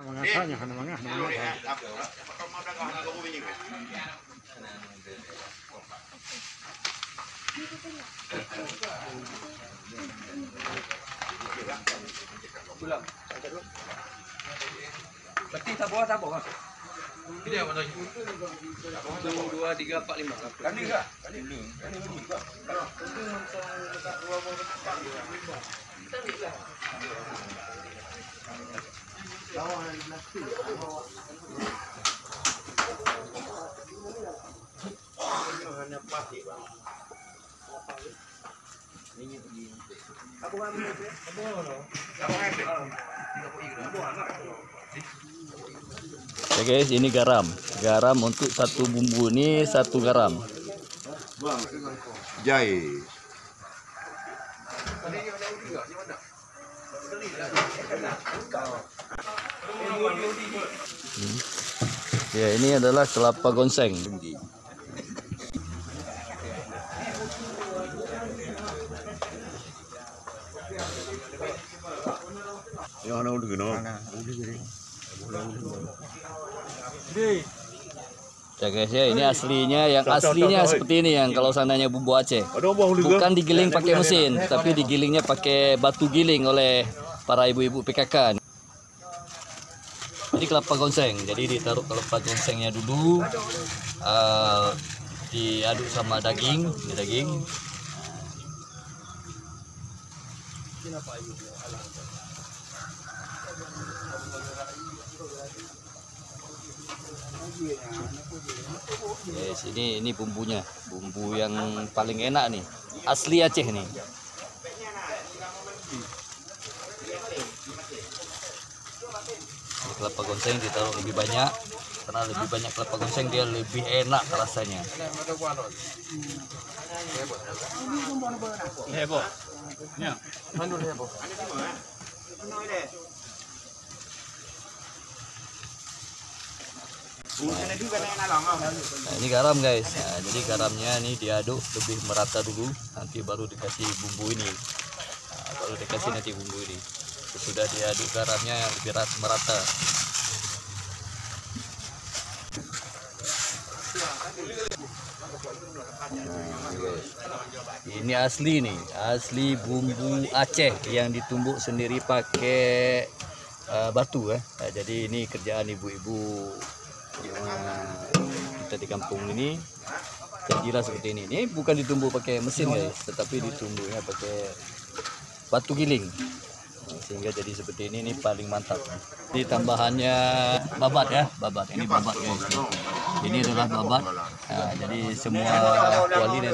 Mangasanya, mangah. Pulang. Berarti tabung kan? Ini apa lagi? 1, 2, 3, 4, 5. Kani enggak? Kani belum. Kani belum juga. Kalau itu macam dekat 2 bawah depan juga. Lawan di plastik. Hanya plastik, Bang. Ini aku ambil ya. Ya guys, ini garam. Garam untuk satu bumbu ini 1 garam. Jahe. Ya, ini adalah kelapa gonseng. Yang mana udah gino? Ya guys ya, ini aslinya, yang aslinya seperti ini, yang kalau seandainya bumbu Aceh. Bukan digiling pakai mesin, tapi digilingnya pakai batu giling oleh para ibu-ibu PKK. Ini kelapa gonseng, jadi ditaruh kelapa gonsengnya dulu, diaduk sama daging, Yes, ini bumbunya, bumbu yang paling enak nih, asli Aceh nih. Ini kelapa gonseng ditaruh lebih banyak, karena lebih banyak kelapa gonseng dia lebih enak rasanya. Nah, ini garam guys. Nah, jadi garamnya ini diaduk lebih merata dulu, nanti baru dikasih bumbu ini. Nah, baru dikasih nanti bumbu ini. Sudah diaduk garamnya yang lebih merata. Ini asli nih, asli bumbu Aceh yang ditumbuk sendiri pakai batu ya. Nah, jadi ini kerjaan ibu-ibu kita di kampung ini tergila seperti ini. Ini bukan ditumbuk pakai mesin guys, tetapi ditumbuknya pakai batu giling, sehingga jadi seperti ini paling mantap. Ini tambahannya babat ya, babat. Ini babat guys. Ini adalah babat. Nah, jadi semua kuali ini